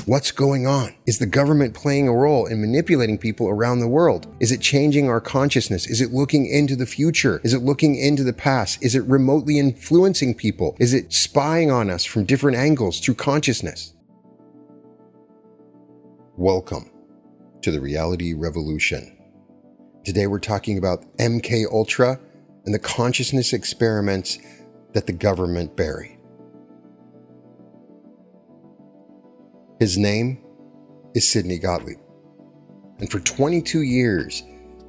What's going on? Is the government playing a role in manipulating people around the world? Is it changing our consciousness? Is it looking into the future? Is it looking into the past? Is it remotely influencing people? Is it spying on us from different angles through consciousness? Welcome to the Reality Revolution. Today we're talking about MKUltra and the consciousness experiments that the government buried. His name is Sidney Gottlieb, and for 22 years,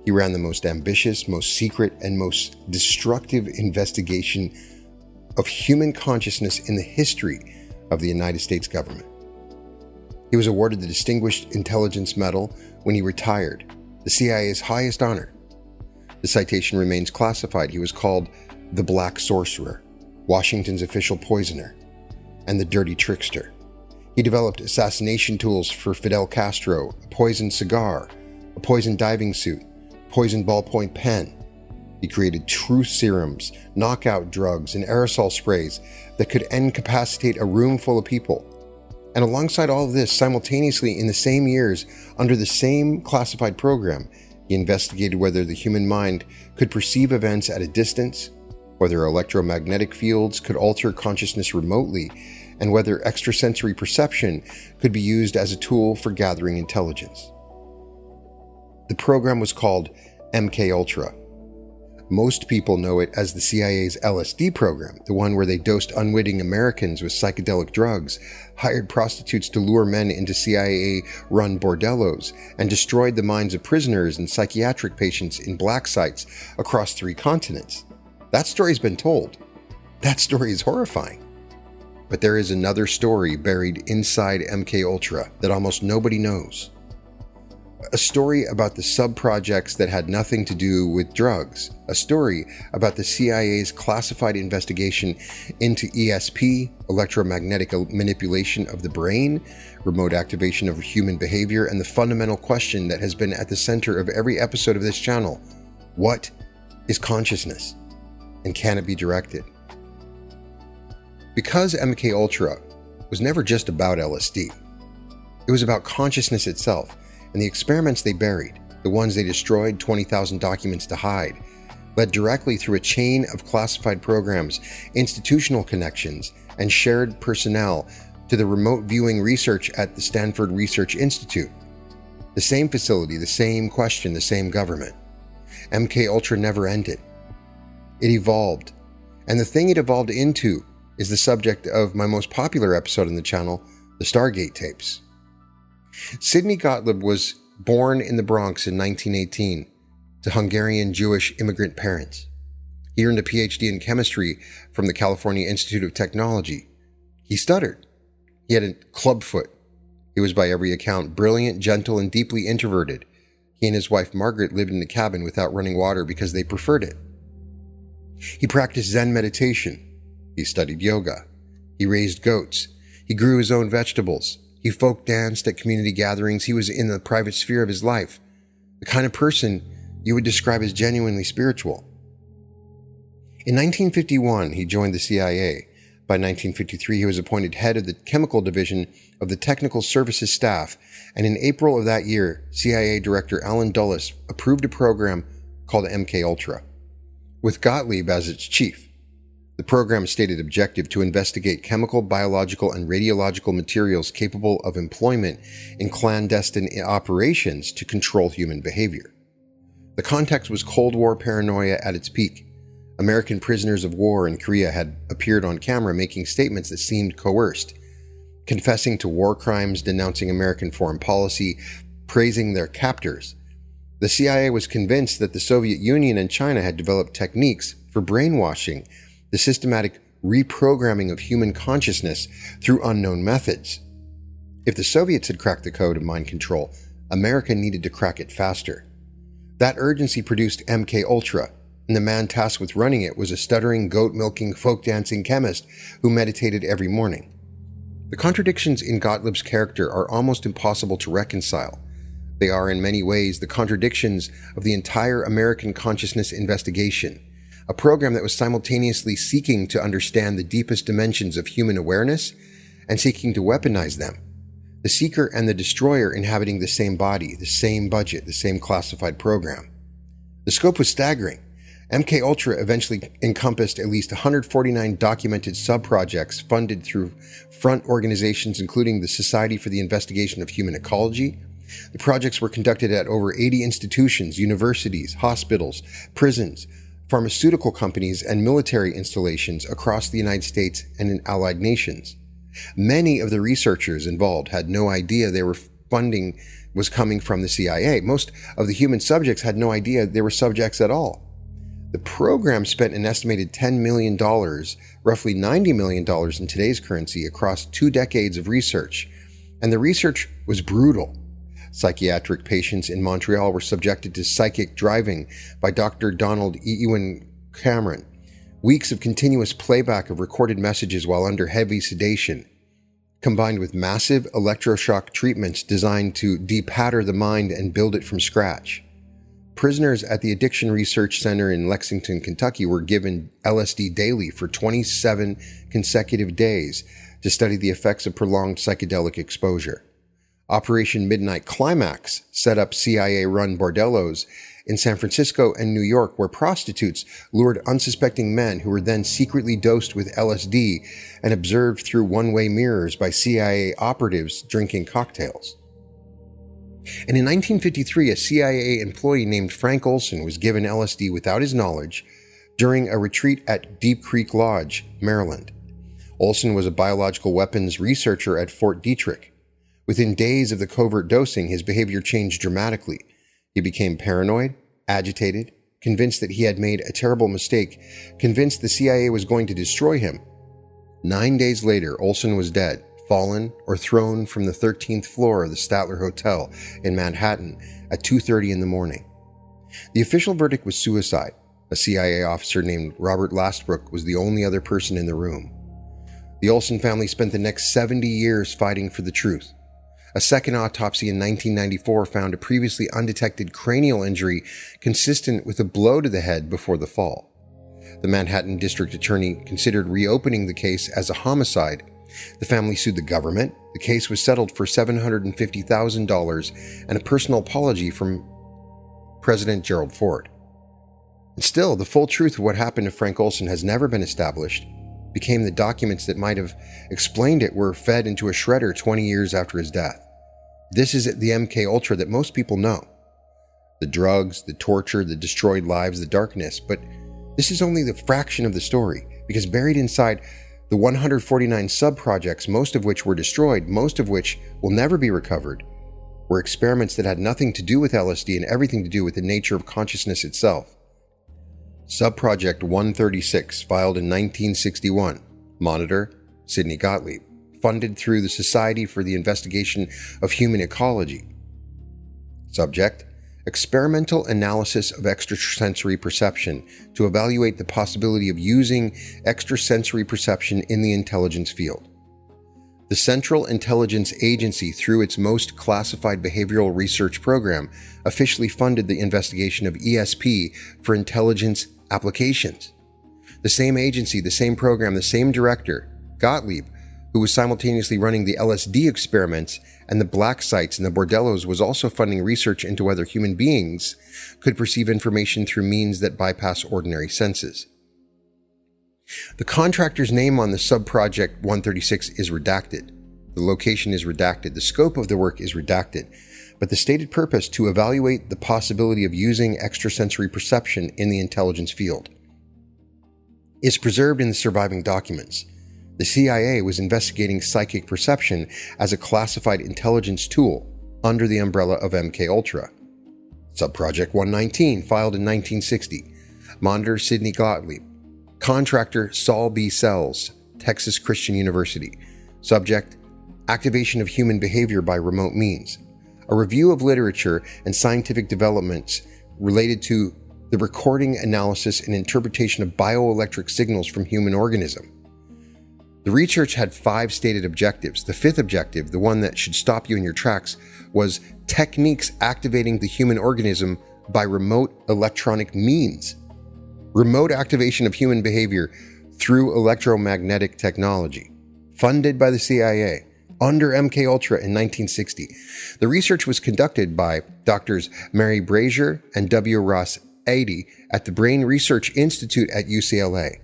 he ran the most ambitious, most secret, and most destructive investigation of human consciousness in the history of the United States government. He was awarded the Distinguished Intelligence Medal when he retired, the CIA's highest honor. The citation remains classified. He was called the Black Sorcerer, Washington's official poisoner, and the Dirty Trickster. He developed assassination tools for Fidel Castro, a poisoned cigar, a poisoned diving suit, poisoned ballpoint pen. He created truth serums, knockout drugs, and aerosol sprays that could incapacitate a room full of people. And alongside all of this, simultaneously in the same years, under the same classified program, he investigated whether the human mind could perceive events at a distance, whether electromagnetic fields could alter consciousness remotely, and whether extrasensory perception could be used as a tool for gathering intelligence. The program was called MKUltra. Most people know it as the CIA's LSD program, the one where they dosed unwitting Americans with psychedelic drugs, hired prostitutes to lure men into CIA-run bordellos, and destroyed the minds of prisoners and psychiatric patients in black sites across 3 continents. That story's been told. That story is horrifying. But there is another story buried inside MKUltra that almost nobody knows. A story about the subprojects that had nothing to do with drugs. A story about the CIA's classified investigation into ESP, electromagnetic manipulation of the brain, remote activation of human behavior, and the fundamental question that has been at the center of every episode of this channel. What is consciousness? And can it be directed? Because MKUltra was never just about LSD. It was about consciousness itself, and the experiments they buried, the ones they destroyed 20,000 documents to hide, led directly through a chain of classified programs, institutional connections, and shared personnel to the remote viewing research at the Stanford Research Institute. The same facility, the same question, the same government. MKUltra never ended. It evolved, and the thing it evolved into is the subject of my most popular episode on the channel, the Stargate tapes. Sidney Gottlieb was born in the Bronx in 1918 to Hungarian Jewish immigrant parents. He earned a PhD in chemistry from the California Institute of Technology. He stuttered. He had a clubfoot. He was by every account brilliant, gentle, and deeply introverted. He and his wife Margaret lived in a cabin without running water because they preferred it. He practiced Zen meditation. He studied yoga. He raised goats. He grew his own vegetables. He folk danced at community gatherings. He was in the private sphere of his life. The kind of person you would describe as genuinely spiritual. In 1951, he joined the CIA. By 1953, he was appointed head of the chemical division of the technical services staff. And in April of that year, CIA Director Alan Dulles approved a program called MKUltra, with Gottlieb as its chief. The program's stated objective to investigate chemical, biological, and radiological materials capable of employment in clandestine operations to control human behavior. The context was Cold War paranoia at its peak. American prisoners of war in Korea had appeared on camera making statements that seemed coerced, confessing to war crimes, denouncing American foreign policy, praising their captors. The CIA was convinced that the Soviet Union and China had developed techniques for brainwashing, the systematic reprogramming of human consciousness through unknown methods. If the Soviets had cracked the code of mind control, America needed to crack it faster. That urgency produced MKUltra, and the man tasked with running it was a stuttering, goat-milking, folk-dancing chemist who meditated every morning. The contradictions in Gottlieb's character are almost impossible to reconcile. They are in many ways the contradictions of the entire American consciousness investigation, a program that was simultaneously seeking to understand the deepest dimensions of human awareness and seeking to weaponize them. the Seeker and the Destroyer inhabiting the same body, the same budget, the same classified program. The scope was staggering. MKUltra eventually encompassed at least 149 documented subprojects funded through front organizations including the Society for the Investigation of Human Ecology. The projects were conducted at over 80 institutions, universities, hospitals, prisons, pharmaceutical companies, and military installations across the United States and in allied nations. Many of the researchers involved had no idea their funding was coming from the CIA. Most of the human subjects had no idea they were subjects at all. The program spent an estimated $10 million, roughly $90 million in today's currency, across 2 decades of research. And the research was brutal. Psychiatric patients in Montreal were subjected to psychic driving by Dr. Donald Ewan Cameron. Weeks of continuous playback of recorded messages while under heavy sedation, combined with massive electroshock treatments designed to de-patter the mind and build it from scratch. Prisoners at the Addiction Research Center in Lexington, Kentucky were given LSD daily for 27 consecutive days to study the effects of prolonged psychedelic exposure. Operation Midnight Climax set up CIA-run bordellos in San Francisco and New York where prostitutes lured unsuspecting men who were then secretly dosed with LSD and observed through one-way mirrors by CIA operatives drinking cocktails. And in 1953, a CIA employee named Frank Olson was given LSD without his knowledge during a retreat at Deep Creek Lodge, Maryland. Olson was a biological weapons researcher at Fort Detrick. Within days of the covert dosing, his behavior changed dramatically. He became paranoid, agitated, convinced that he had made a terrible mistake, convinced the CIA was going to destroy him. 9 days later, Olson was dead, fallen or thrown from the 13th floor of the Statler Hotel in Manhattan at 2:30 in the morning. The official verdict was suicide. A CIA officer named Robert Lastbrook was the only other person in the room. The Olson family spent the next 70 years fighting for the truth. A second autopsy in 1994 found a previously undetected cranial injury consistent with a blow to the head before the fall. The Manhattan District Attorney considered reopening the case as a homicide. The family sued the government. The case was settled for $750,000 and a personal apology from President Gerald Ford. And still, the full truth of what happened to Frank Olson has never been established. The documents that might have explained it were fed into a shredder 20 years after his death. This is the MKUltra that most people know. The drugs, the torture, the destroyed lives, the darkness. But this is only the fraction of the story, because buried inside the 149 subprojects, most of which were destroyed, most of which will never be recovered, were experiments that had nothing to do with LSD and everything to do with the nature of consciousness itself. Subproject 136, filed in 1961. Monitor, Sidney Gottlieb. Funded through the Society for the Investigation of Human Ecology. Subject, experimental analysis of extrasensory perception to evaluate the possibility of using extrasensory perception in the intelligence field. The Central Intelligence Agency, through its most classified behavioral research program, officially funded the investigation of ESP for intelligence applications. The same agency, the same program, the same director, Gottlieb, who was simultaneously running the LSD experiments and the black sites in the bordellos, was also funding research into whether human beings could perceive information through means that bypass ordinary senses. The contractor's name on the Subproject 136 is redacted. The location is redacted. The scope of the work is redacted. But the stated purpose to evaluate the possibility of using extrasensory perception in the intelligence field is preserved in the surviving documents. The CIA was investigating psychic perception as a classified intelligence tool under the umbrella of MKUltra. Subproject 119, filed in 1960. Monitor, Sidney Gottlieb. Contractor, Saul B. Sells, Texas Christian University. Subject, activation of human behavior by remote means. A review of literature and scientific developments related to the recording, analysis, and interpretation of bioelectric signals from human organism. The research had 5 stated objectives. The 5th objective, the one that should stop you in your tracks, was techniques activating the human organism by remote electronic means. Remote activation of human behavior through electromagnetic technology. Funded by the CIA. under MKUltra in 1960. The research was conducted by Drs. Mary Brazier and W. Ross Adey at the Brain Research Institute at UCLA.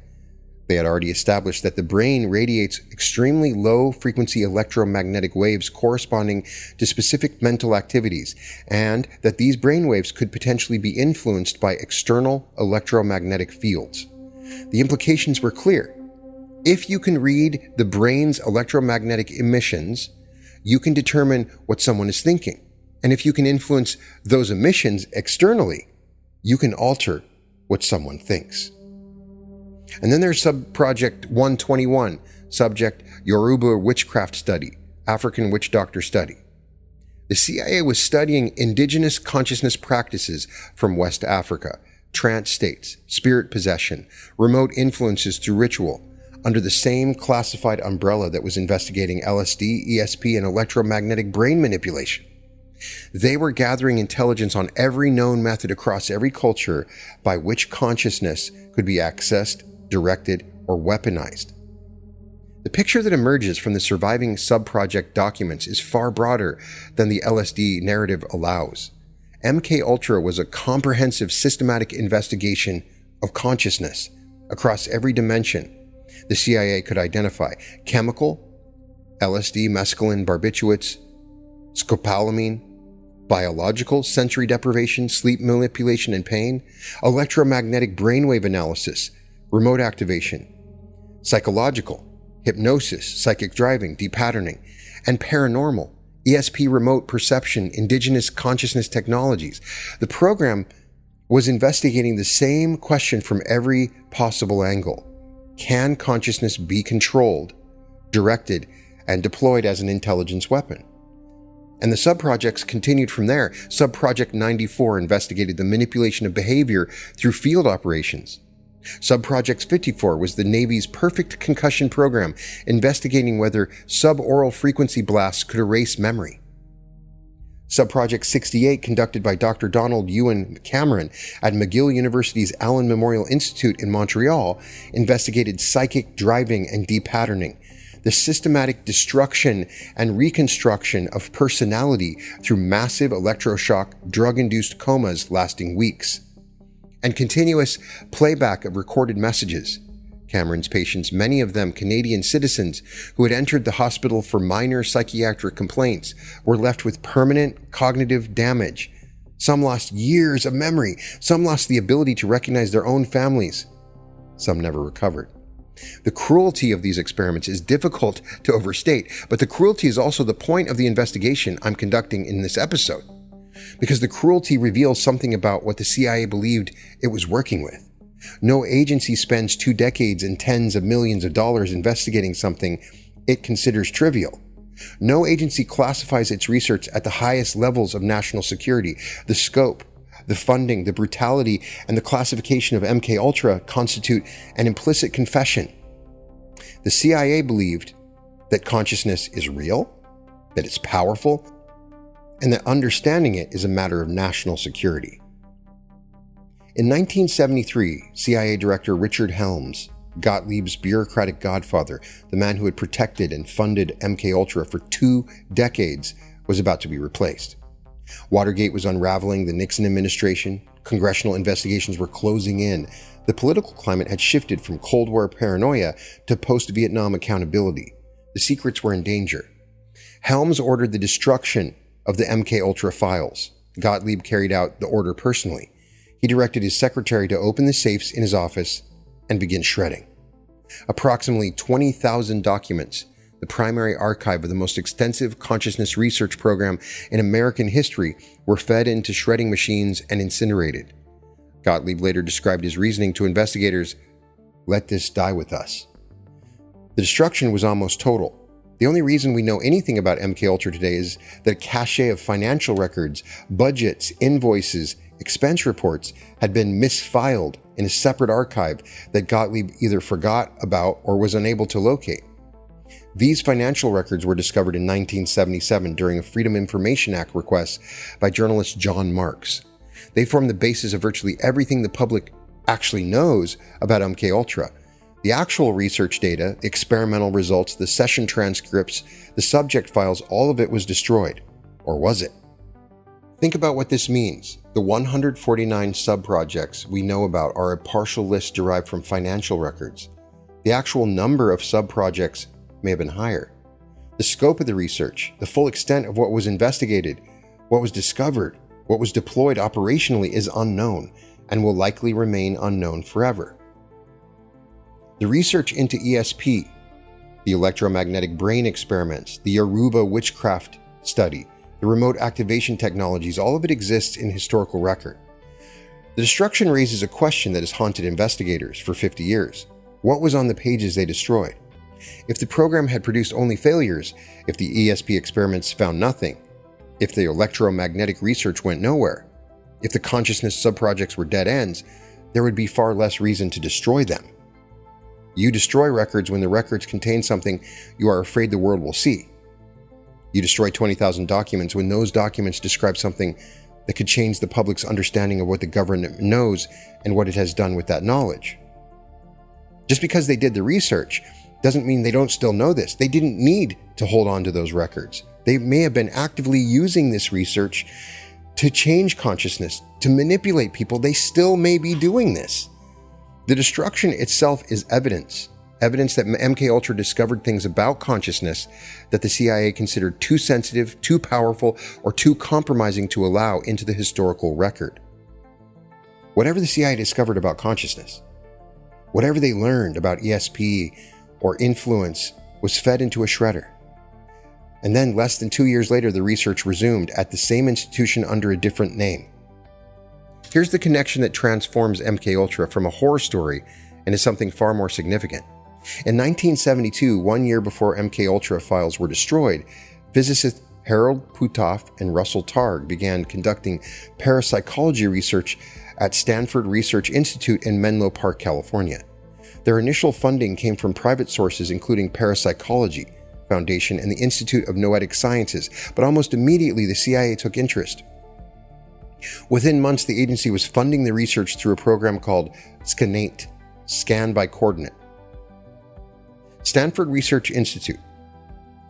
They had already established that the brain radiates extremely low-frequency electromagnetic waves corresponding to specific mental activities, and that these brain waves could potentially be influenced by external electromagnetic fields. The implications were clear. If you can read the brain's electromagnetic emissions, you can determine what someone is thinking. And if you can influence those emissions externally, you can alter what someone thinks. And then there's Subproject 121, subject Yoruba Witchcraft Study, African Witch Doctor Study. The CIA was studying indigenous consciousness practices from West Africa, trance states, spirit possession, remote influences through ritual, under the same classified umbrella that was investigating LSD, ESP, and electromagnetic brain manipulation. They were gathering intelligence on every known method across every culture by which consciousness could be accessed, directed, or weaponized. The picture that emerges from the surviving Subproject documents is far broader than the LSD narrative allows. MKUltra was a comprehensive, systematic investigation of consciousness across every dimension the CIA could identify: chemical, LSD, mescaline, barbiturates, scopolamine; biological, sensory deprivation, sleep manipulation and pain; electromagnetic brainwave analysis, remote activation; psychological, hypnosis, psychic driving, depatterning; and paranormal, ESP remote perception, indigenous consciousness technologies. The program was investigating the same question from every possible angle. Can consciousness be controlled, directed, and deployed as an intelligence weapon? And the subprojects continued from there. Subproject 94 investigated the manipulation of behavior through field operations. Subproject 54 was the Navy's perfect concussion program, investigating whether suboral frequency blasts could erase memory. Subproject 68, conducted by Dr. Donald Ewan Cameron at McGill University's Allen Memorial Institute in Montreal, investigated psychic driving and depatterning, the systematic destruction and reconstruction of personality through massive electroshock drug-induced comas lasting weeks, and continuous playback of recorded messages. Cameron's patients, many of them Canadian citizens who had entered the hospital for minor psychiatric complaints, were left with permanent cognitive damage. Some lost years of memory. Some lost the ability to recognize their own families. Some never recovered. The cruelty of these experiments is difficult to overstate, but the cruelty is also the point of the investigation I'm conducting in this episode, because the cruelty reveals something about what the CIA believed it was working with. No agency spends 2 decades and tens of millions of dollars investigating something it considers trivial. No agency classifies its research at the highest levels of national security. The scope, the funding, the brutality, and the classification of MKUltra constitute an implicit confession. The CIA believed that consciousness is real, that it's powerful, and that understanding it is a matter of national security. In 1973, CIA Director Richard Helms, Gottlieb's bureaucratic godfather, the man who had protected and funded MKUltra for 2 decades, was about to be replaced. Watergate was unraveling the Nixon administration. Congressional investigations were closing in. The political climate had shifted from Cold War paranoia to post-Vietnam accountability. The secrets were in danger. Helms ordered the destruction of the MKUltra files. Gottlieb carried out the order personally. He directed his secretary to open the safes in his office and begin shredding. Approximately 20,000 documents, the primary archive of the most extensive consciousness research program in American history, were fed into shredding machines and incinerated. Gottlieb later described his reasoning to investigators: "Let this die with us." The destruction was almost total. The only reason we know anything about MKUltra today is that a cache of financial records, budgets, invoices, expense reports had been misfiled in a separate archive that Gottlieb either forgot about or was unable to locate. These financial records were discovered in 1977 during a Freedom Information Act request by journalist John Marks. They form the basis of virtually everything the public actually knows about MKUltra. The actual research data, the experimental results, the session transcripts, the subject files, all of it was destroyed. Or was it? Think about what this means. The 149 subprojects we know about are a partial list derived from financial records. The actual number of subprojects may have been higher. The scope of the research, the full extent of what was investigated, what was discovered, what was deployed operationally is unknown and will likely remain unknown forever. The research into ESP, the electromagnetic brain experiments, the Yoruba witchcraft study, the remote activation technologies, all of it exists in historical record. The destruction raises a question that has haunted investigators for 50 years. What was on the pages they destroyed? If the program had produced only failures, if the ESP experiments found nothing, if the electromagnetic research went nowhere, if the consciousness subprojects were dead ends, there would be far less reason to destroy them. You destroy records when the records contain something you are afraid the world will see. You destroy 20,000 documents when those documents describe something that could change the public's understanding of what the government knows and what it has done with that knowledge. Just because they did the research doesn't mean they don't still know this. They didn't need to hold on to those records. They may have been actively using this research to change consciousness, to manipulate people. They still may be doing this. The destruction itself is evidence that MKUltra discovered things about consciousness that the CIA considered too sensitive, too powerful, or too compromising to allow into the historical record. Whatever the CIA discovered about consciousness, whatever they learned about ESP or influence was fed into a shredder. And then less than 2 years later, the research resumed at the same institution under a different name. Here's the connection that transforms MKUltra from a horror story into something far more significant. In 1972, 1 year before MKUltra files were destroyed, physicists Harold Puthoff and Russell Targ began conducting parapsychology research at Stanford Research Institute in Menlo Park, California. Their initial funding came from private sources including Parapsychology Foundation and the Institute of Noetic Sciences, but almost immediately the CIA took interest. Within months, the agency was funding the research through a program called SCANATE, Scan by Coordinate. Stanford Research Institute,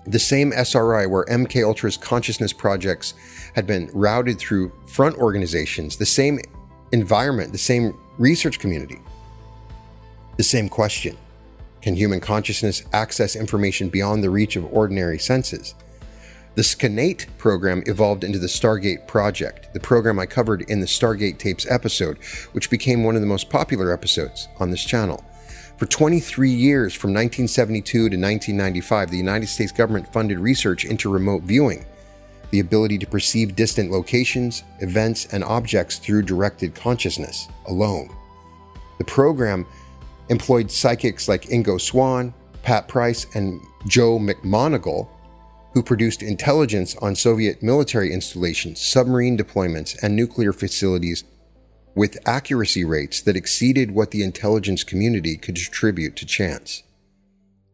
the same SRI where MKUltra's consciousness projects had been routed through front organizations, the same environment, the same research community. The same question: can human consciousness access information beyond the reach of ordinary senses? The SCANATE program evolved into the Stargate project, the program I covered in the Stargate Tapes episode, which became one of the most popular episodes on this channel. For 23 years, from 1972 to 1995, the United States government funded research into remote viewing, the ability to perceive distant locations, events, and objects through directed consciousness alone. The program employed psychics like Ingo Swann, Pat Price, and Joe McMoneagle, who produced intelligence on Soviet military installations, submarine deployments, and nuclear facilities with accuracy rates that exceeded what the intelligence community could attribute to chance.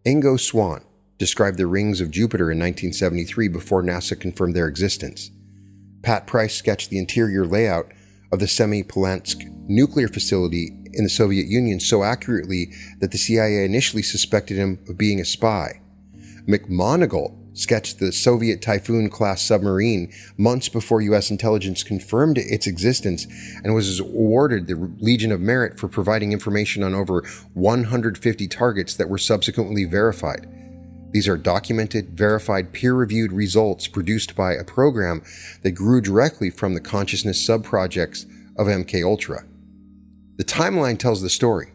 Ingo Swann described the rings of Jupiter in 1973 before NASA confirmed their existence. Pat Price sketched the interior layout of the Semipalatinsk nuclear facility in the Soviet Union so accurately that the CIA initially suspected him of being a spy. McMoneagle sketched the Soviet Typhoon-class submarine months before U.S. intelligence confirmed its existence and was awarded the Legion of Merit for providing information on over 150 targets that were subsequently verified. These are documented, verified, peer-reviewed results produced by a program that grew directly from the consciousness subprojects of MKUltra. The timeline tells the story.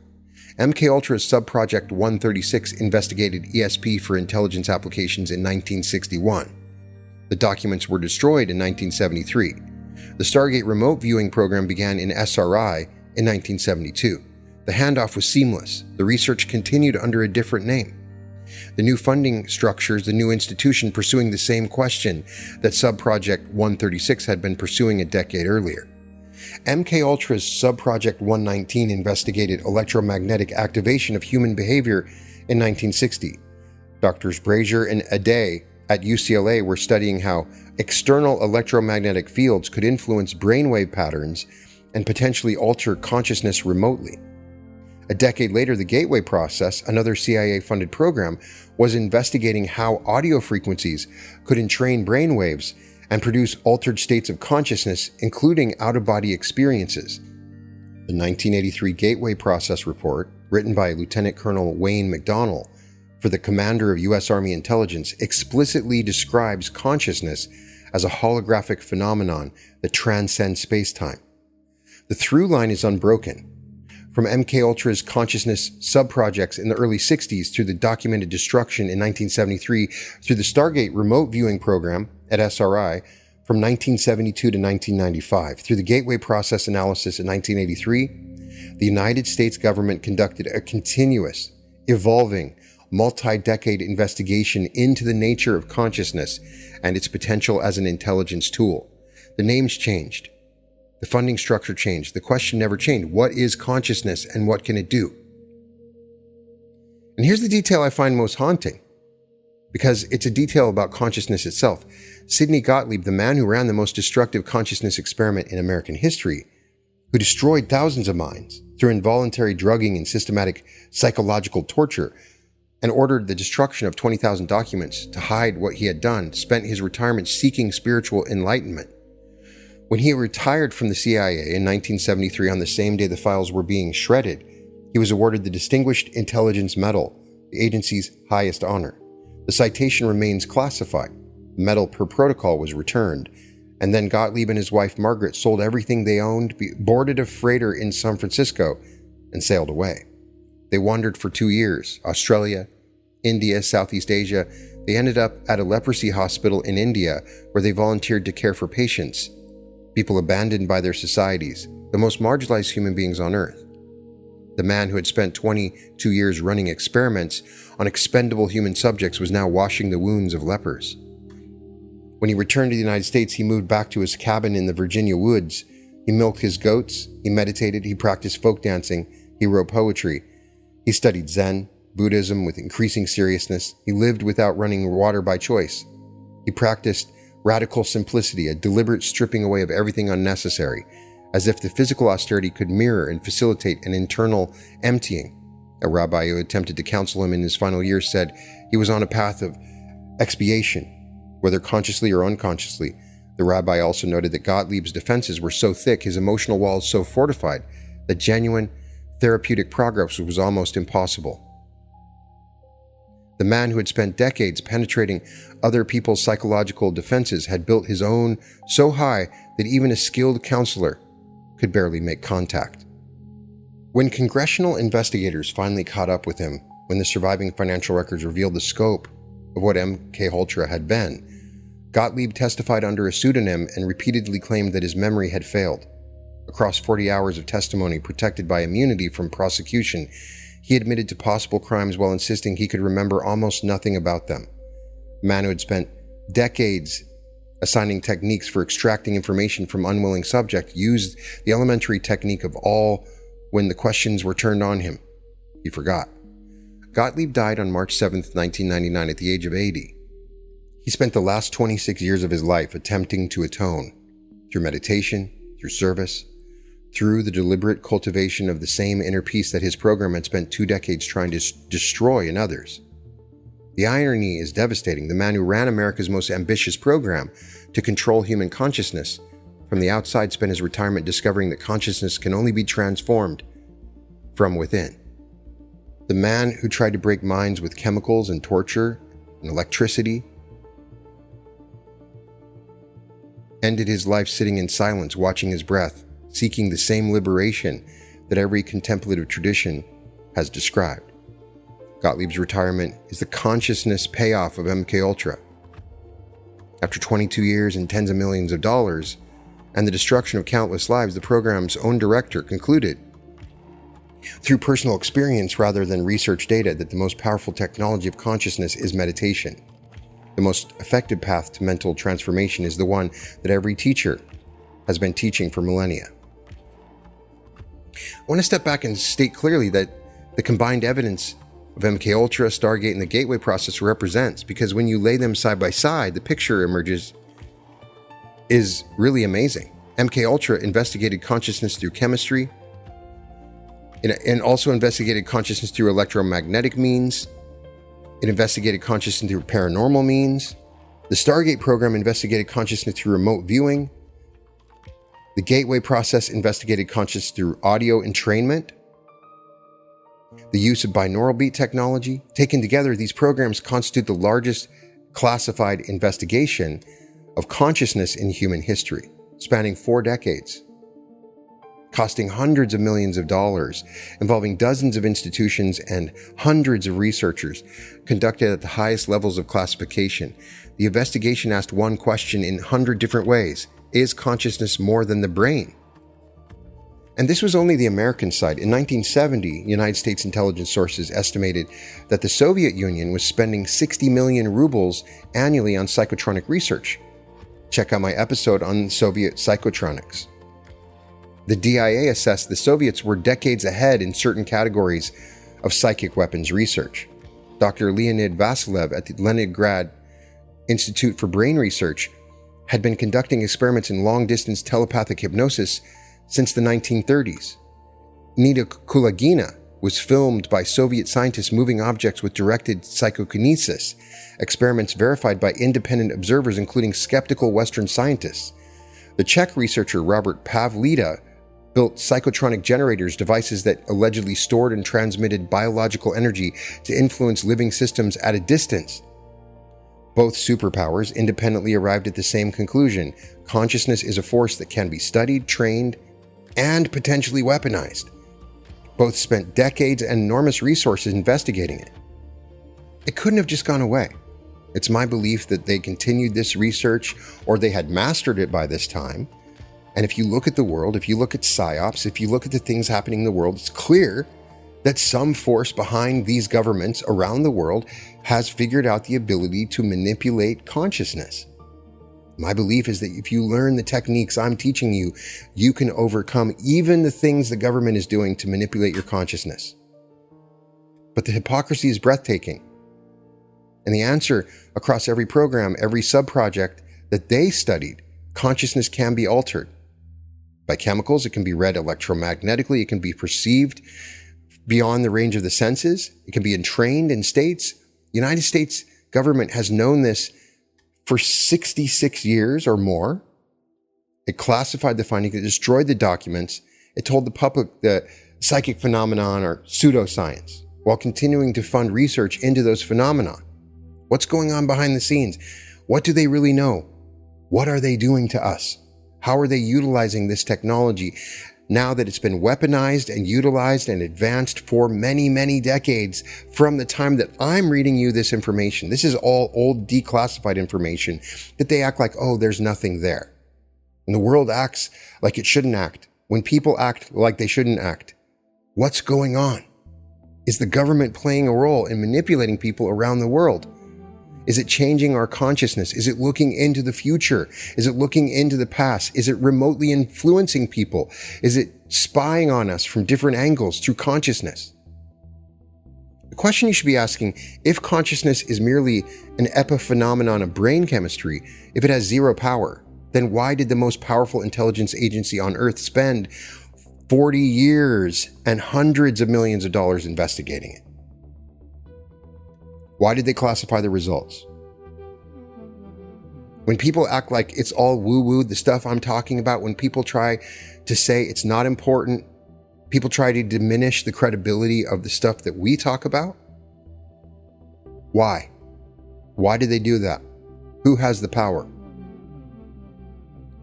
MKUltra's Subproject 136 investigated ESP for intelligence applications in 1961. The documents were destroyed in 1973. The Stargate remote viewing program began in SRI in 1972. The handoff was seamless. The research continued under a different name. The new funding structures, the new institution pursuing the same question that Subproject 136 had been pursuing a decade earlier. MKUltra's Subproject 119 investigated electromagnetic activation of human behavior in 1960. Drs. Brazier and Ade at UCLA were studying how external electromagnetic fields could influence brainwave patterns and potentially alter consciousness remotely. A decade later, the Gateway Process, another CIA-funded program, was investigating how audio frequencies could entrain brainwaves and produce altered states of consciousness, including out-of-body experiences. The 1983 Gateway Process report, written by Lieutenant Colonel Wayne McDonnell for the commander of U.S. Army Intelligence, explicitly describes consciousness as a holographic phenomenon that transcends space-time. The through line is unbroken. From MKUltra's consciousness subprojects in the early 60s through the documented destruction in 1973 through the Stargate remote viewing program at SRI from 1972 to 1995, through the Gateway Process analysis in 1983, the United States government conducted a continuous, evolving, multi-decade investigation into the nature of consciousness and its potential as an intelligence tool. The names changed. The funding structure changed. The question never changed. What is consciousness and what can it do? And here's the detail I find most haunting, because it's a detail about consciousness itself. Sidney Gottlieb, the man who ran the most destructive consciousness experiment in American history, who destroyed thousands of minds through involuntary drugging and systematic psychological torture, and ordered the destruction of 20,000 documents to hide what he had done, spent his retirement seeking spiritual enlightenment. When he retired from the CIA in 1973, on the same day the files were being shredded, he was awarded the Distinguished Intelligence Medal, the agency's highest honor. The citation remains classified. The medal per protocol was returned, and then Gottlieb and his wife Margaret sold everything they owned, boarded a freighter in San Francisco, and sailed away. They wandered for 2 years, Australia, India, Southeast Asia. They ended up at a leprosy hospital in India where they volunteered to care for patients, people abandoned by their societies, the most marginalized human beings on Earth. The man who had spent 22 years running experiments on expendable human subjects was now washing the wounds of lepers. When he returned to the United States, he moved back to his cabin in the Virginia woods. He milked his goats, he meditated, he practiced folk dancing, he wrote poetry. He studied Zen, Buddhism with increasing seriousness. He lived without running water by choice. He practiced radical simplicity, a deliberate stripping away of everything unnecessary, as if the physical austerity could mirror and facilitate an internal emptying. A rabbi who attempted to counsel him in his final years said he was on a path of expiation, whether consciously or unconsciously. The rabbi also noted that Gottlieb's defenses were so thick, his emotional walls so fortified, that genuine therapeutic progress was almost impossible. The man who had spent decades penetrating other people's psychological defenses had built his own so high that even a skilled counselor could barely make contact. When congressional investigators finally caught up with him, when the surviving financial records revealed the scope of what MKUltra had been, Gottlieb testified under a pseudonym and repeatedly claimed that his memory had failed. Across 40 hours of testimony protected by immunity from prosecution, he admitted to possible crimes while insisting he could remember almost nothing about them. A man who had spent decades assigning techniques for extracting information from unwilling subjects used the elementary technique of all when the questions were turned on him. He forgot. Gottlieb died on March 7, 1999 at the age of 80. He spent the last 26 years of his life attempting to atone through meditation, through service, through the deliberate cultivation of the same inner peace that his program had spent 2 decades trying to destroy in others. The irony is devastating. The man who ran America's most ambitious program to control human consciousness from the outside spent his retirement discovering that consciousness can only be transformed from within. The man who tried to break minds with chemicals and torture and electricity ended his life sitting in silence, watching his breath, seeking the same liberation that every contemplative tradition has described. Gottlieb's retirement is the consciousness payoff of MKUltra. After 22 years and tens of millions of dollars, and the destruction of countless lives, the program's own director concluded, through personal experience rather than research data, that the most powerful technology of consciousness is meditation. The most effective path to mental transformation is the one that every teacher has been teaching for millennia. I want to step back and state clearly that the combined evidence of MKUltra, Stargate, and the Gateway Process represents, because when you lay them side by side, the picture emerges is really amazing. MKUltra investigated consciousness through chemistry, and also investigated consciousness through electromagnetic means. It investigated consciousness through paranormal means. The Stargate program investigated consciousness through remote viewing. The Gateway process investigated consciousness through audio entrainment. The use of binaural beat technology. Taken together, these programs constitute the largest classified investigation of consciousness in human history, spanning 4 decades, costing hundreds of millions of dollars, involving dozens of institutions and hundreds of researchers, conducted at the highest levels of classification. The investigation asked one question in 100 different ways: is consciousness more than the brain? And this was only the American side. In 1970, United States intelligence sources estimated that the Soviet Union was spending 60 million rubles annually on psychotronic research. Check out my episode on Soviet psychotronics. The DIA assessed the Soviets were decades ahead in certain categories of psychic weapons research. Dr. Leonid Vasilev at the Leningrad Institute for Brain Research had been conducting experiments in long-distance telepathic hypnosis since the 1930s. Nida Kulagina was filmed by Soviet scientists moving objects with directed psychokinesis, experiments verified by independent observers including skeptical Western scientists. The Czech researcher Robert Pavlida built psychotronic generators, devices that allegedly stored and transmitted biological energy to influence living systems at a distance. Both superpowers independently arrived at the same conclusion: consciousness is a force that can be studied, trained, and potentially weaponized. Both spent decades and enormous resources investigating it. It couldn't have just gone away. It's my belief that they continued this research, or they had mastered it by this time. And if you look at the world, if you look at PSYOPs, if you look at the things happening in the world, it's clear that some force behind these governments around the world has figured out the ability to manipulate consciousness. My belief is that if you learn the techniques I'm teaching you, you can overcome even the things the government is doing to manipulate your consciousness. But the hypocrisy is breathtaking. And the answer across every program, every subproject that they studied, consciousness can be altered. By chemicals, it can be read electromagnetically, it can be perceived beyond the range of the senses, it can be entrained in states. The United States government has known this for 66 years or more. It classified the findings, it destroyed the documents, it told the public the psychic phenomenon are pseudoscience, while continuing to fund research into those phenomena. What's going on behind the scenes? What do they really know? What are they doing to us? How are they utilizing this technology now that it's been weaponized and utilized and advanced for many, many decades from the time that I'm reading you this information? This is all old declassified information that they act like, oh, there's nothing there. And the world acts like it shouldn't act. When people act like they shouldn't act, what's going on? Is the government playing a role in manipulating people around the world? Is it changing our consciousness? Is it looking into the future? Is it looking into the past? Is it remotely influencing people? Is it spying on us from different angles through consciousness? The question you should be asking, if consciousness is merely an epiphenomenon of brain chemistry, if it has zero power, then why did the most powerful intelligence agency on Earth spend 40 years and hundreds of millions of dollars investigating it? Why did they classify the results? When people act like it's all woo-woo, the stuff I'm talking about, when people try to say it's not important, people try to diminish the credibility of the stuff that we talk about. Why? Why did they do that? Who has the power?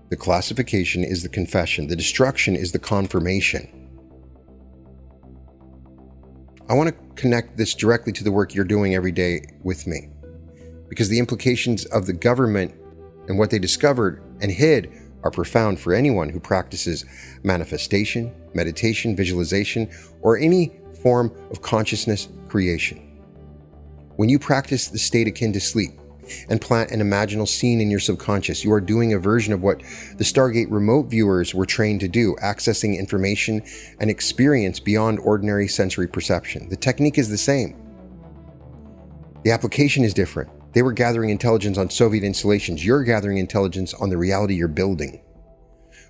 The classification is the confession. The destruction is the confirmation. I want to connect this directly to the work you're doing every day with me, because the implications of the government and what they discovered and hid are profound for anyone who practices manifestation, meditation, visualization, or any form of consciousness creation. When you practice the state akin to sleep and plant an imaginal scene in your subconscious, you are doing a version of what the Stargate remote viewers were trained to do, accessing information and experience beyond ordinary sensory perception. The technique is the same. The application is different. They were gathering intelligence on Soviet installations. You're gathering intelligence on the reality you're building.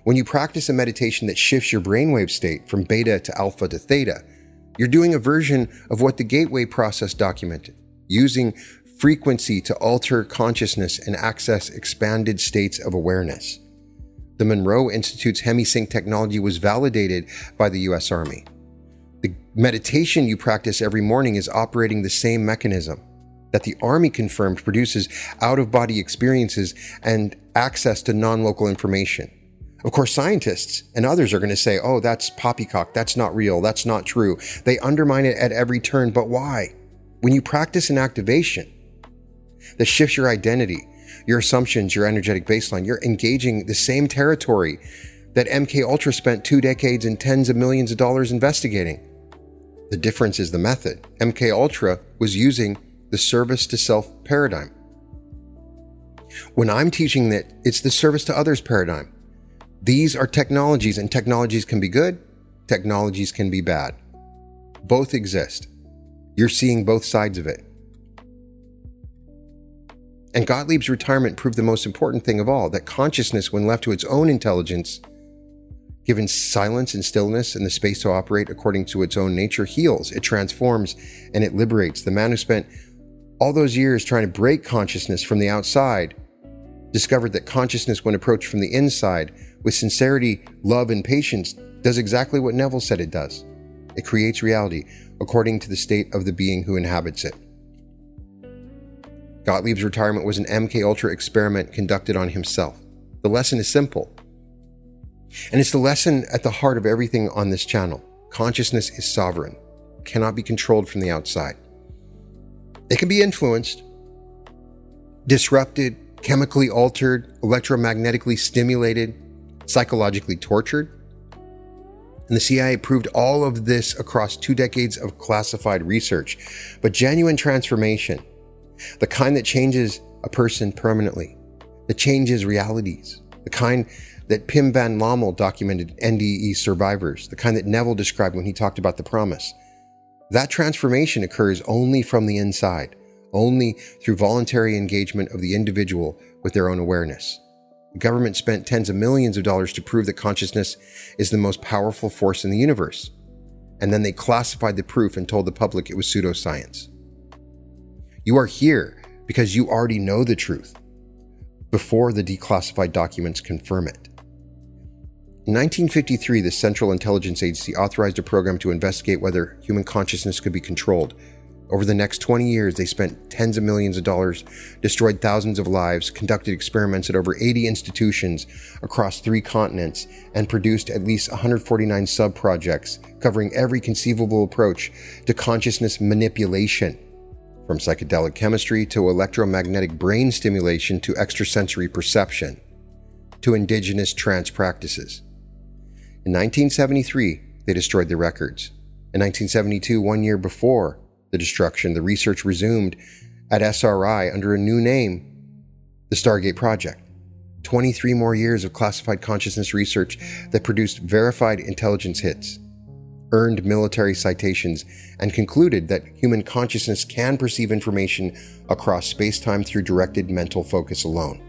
When you practice a meditation that shifts your brainwave state from beta to alpha to theta, you're doing a version of what the gateway process documented, using frequency to alter consciousness and access expanded states of awareness. The Monroe Institute's HemiSync technology was validated by the US Army. The meditation you practice every morning is operating the same mechanism that the Army confirmed produces out-of-body experiences and access to non-local information. Of course, scientists and others are going to say, oh, that's poppycock, that's not real, that's not true. They undermine it at every turn, but why? When you practice an activation that shifts your identity, your assumptions, your energetic baseline, you're engaging the same territory that MKUltra spent 2 decades and tens of millions of dollars investigating. The difference is the method. MKUltra was using the service to self paradigm. When I'm teaching that it's the service to others paradigm, these are technologies, and technologies can be good, technologies can be bad. Both exist. You're seeing both sides of it. And Gottlieb's retirement proved the most important thing of all, that consciousness, when left to its own intelligence, given silence and stillness and the space to operate according to its own nature, heals, it transforms, and it liberates. The man who spent all those years trying to break consciousness from the outside discovered that consciousness, when approached from the inside with sincerity, love, and patience, does exactly what Neville said it does. It creates reality according to the state of the being who inhabits it. Gottlieb's retirement was an MKUltra experiment conducted on himself. The lesson is simple, and it's the lesson at the heart of everything on this channel. Consciousness is sovereign, cannot be controlled from the outside. It can be influenced, disrupted, chemically altered, electromagnetically stimulated, psychologically tortured. And the CIA proved all of this across 2 decades of classified research. But genuine transformation, the kind that changes a person permanently, that changes realities, the kind that Pim van Lommel documented NDE survivors, the kind that Neville described when he talked about the promise, that transformation occurs only from the inside, only through voluntary engagement of the individual with their own awareness. The government spent tens of millions of dollars to prove that consciousness is the most powerful force in the universe. And then they classified the proof and told the public it was pseudoscience. You are here because you already know the truth before the declassified documents confirm it. In 1953, the Central Intelligence Agency authorized a program to investigate whether human consciousness could be controlled. Over the next 20 years, they spent tens of millions of dollars, destroyed thousands of lives, conducted experiments at over 80 institutions across 3 continents, and produced at least 149 subprojects covering every conceivable approach to consciousness manipulation, from psychedelic chemistry to electromagnetic brain stimulation to extrasensory perception, to indigenous trance practices. In 1973, they destroyed the records. In 1972, 1 year before the destruction, the research resumed at SRI under a new name, the Stargate Project. 23 more years of classified consciousness research that produced verified intelligence hits, earned military citations, and concluded that human consciousness can perceive information across space-time through directed mental focus alone.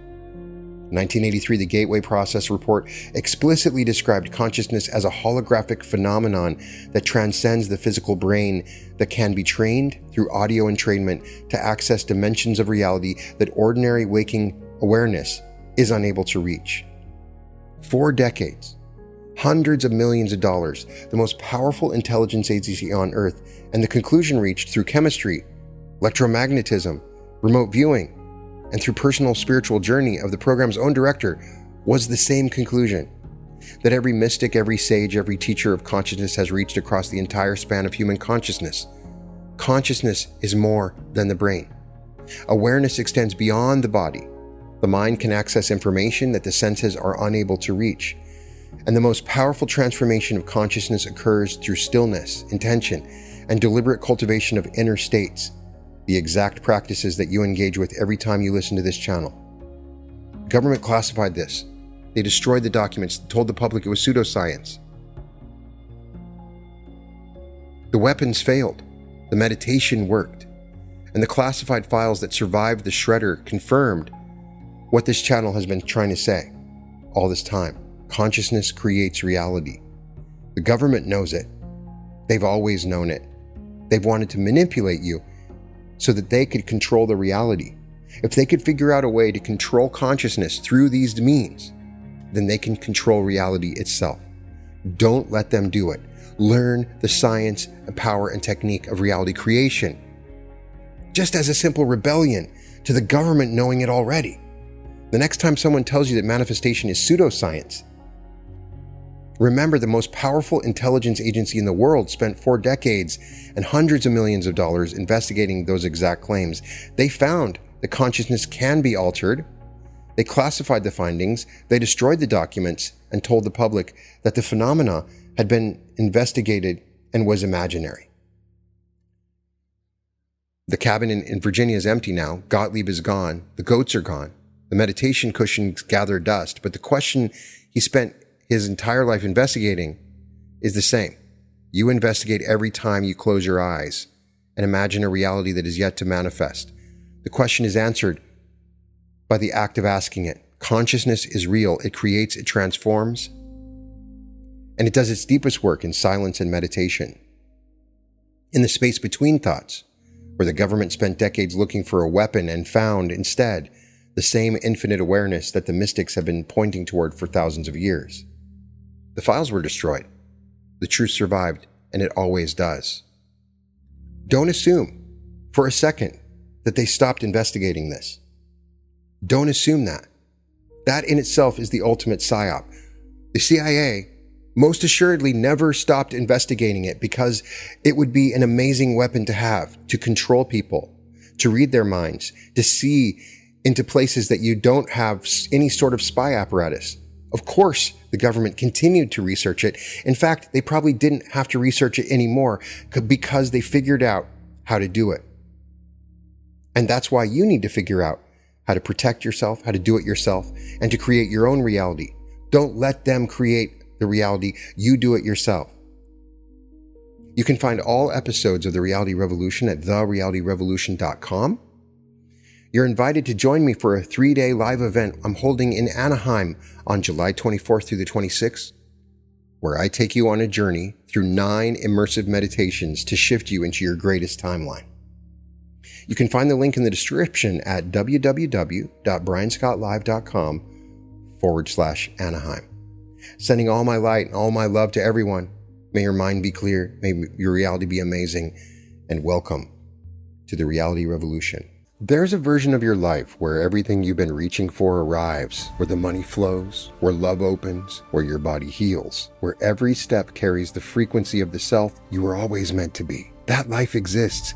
In 1983, the Gateway Process Report explicitly described consciousness as a holographic phenomenon that transcends the physical brain, that can be trained through audio entrainment to access dimensions of reality that ordinary waking awareness is unable to reach. 4 decades, hundreds of millions of dollars, the most powerful intelligence agency on Earth, and the conclusion reached through chemistry, electromagnetism, remote viewing, and through personal spiritual journey of the program's own director was the same conclusion, that every mystic, every sage, every teacher of consciousness has reached across the entire span of human consciousness. Consciousness is more than the brain. Awareness extends beyond the body. The mind can access information that the senses are unable to reach. And the most powerful transformation of consciousness occurs through stillness, intention, and deliberate cultivation of inner states, the exact practices that you engage with every time you listen to this channel. The government classified this. They destroyed the documents, told the public it was pseudoscience. The weapons failed. The meditation worked. And the classified files that survived the shredder confirmed what this channel has been trying to say all this time. Consciousness creates reality. The government knows it. They've always known it. They've wanted to manipulate you so that they could control the reality. If they could figure out a way to control consciousness through these means, then they can control reality itself. Don't let them do it. Learn the science and power and technique of reality creation, just as a simple rebellion to the government knowing it already. The next time someone tells you that manifestation is pseudoscience, remember the most powerful intelligence agency in the world spent 4 decades and hundreds of millions of dollars investigating those exact claims. They found that consciousness can be altered. They classified the findings, they destroyed the documents, and told the public that the phenomena had been investigated and was imaginary. The cabin in Virginia is empty now. Gottlieb is gone. The goats are gone. The meditation cushions gather dust. But the question he spent his entire life investigating is the same. You investigate every time you close your eyes and imagine a reality that is yet to manifest. The question is answered by the act of asking it. Consciousness is real. It creates, it transforms, and it does its deepest work in silence and meditation. In the space between thoughts, where the government spent decades looking for a weapon and found, instead, the same infinite awareness that the mystics have been pointing toward for thousands of years. The files were destroyed. The truth survived, and it always does. Don't assume for a second that they stopped investigating this. Don't assume that. That in itself is the ultimate psyop. The CIA most assuredly never stopped investigating it because it would be an amazing weapon to have, to control people, to read their minds, to see into places that you don't have any sort of spy apparatus. Of course, the government continued to research it. In fact, they probably didn't have to research it anymore because they figured out how to do it. And that's why you need to figure out how to protect yourself, how to do it yourself, and to create your own reality. Don't let them create the reality. You do it yourself. You can find all episodes of The Reality Revolution at therealityrevolution.com. You're invited to join me for a 3-day live event I'm holding in Anaheim on July 24th through the 26th, where I take you on a journey through 9 immersive meditations to shift you into your greatest timeline. You can find the link in the description at www.brianscottlive.com/Anaheim. Sending all my light and all my love to everyone. May your mind be clear. May your reality be amazing. And welcome to the Reality Revolution. There's a version of your life where everything you've been reaching for arrives, where the money flows, where love opens, where your body heals, where every step carries the frequency of the self you were always meant to be. That life exists.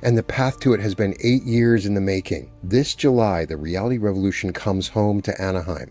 And the path to it has been 8 years in the making. This July, the Reality Revolution comes home to Anaheim.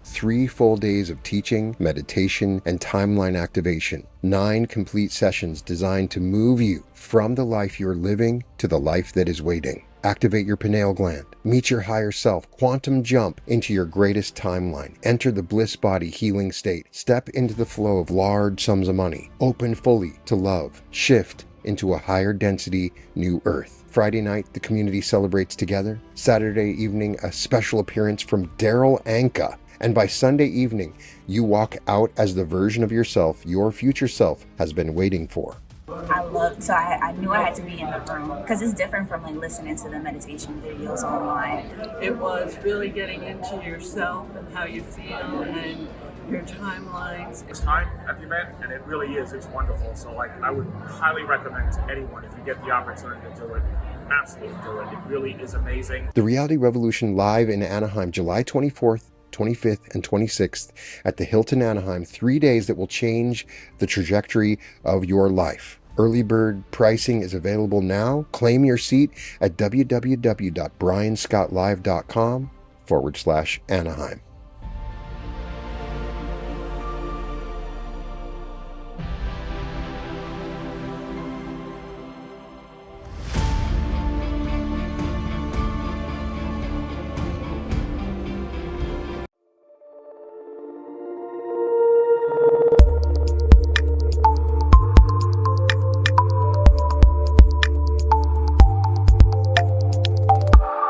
3 full days of teaching, meditation, and timeline activation. 9 complete sessions designed to move you from the life you're living to the life that is waiting. Activate your pineal gland. Meet your higher self. Quantum jump into your greatest timeline. Enter the bliss body healing state. Step into the flow of large sums of money. Open fully to love. Shift into a higher density new earth. Friday night, the community celebrates together. Saturday evening, a special appearance from Daryl Anka. And by Sunday evening, you walk out as the version of yourself your future self has been waiting for. I knew I had to be in the room because it's different from like listening to the meditation videos online. It was really getting into yourself and how you feel and your timelines. It's time at the event, and it really is. It's wonderful. So I would highly recommend to anyone, if you get the opportunity to do it, absolutely do it. It really is amazing. The Reality Revolution live in Anaheim, July 24th, 25th, and 26th at the Hilton Anaheim. 3 days that will change the trajectory of your life. Early bird pricing is available now. Claim your seat at www.brianscottlive.com/Anaheim.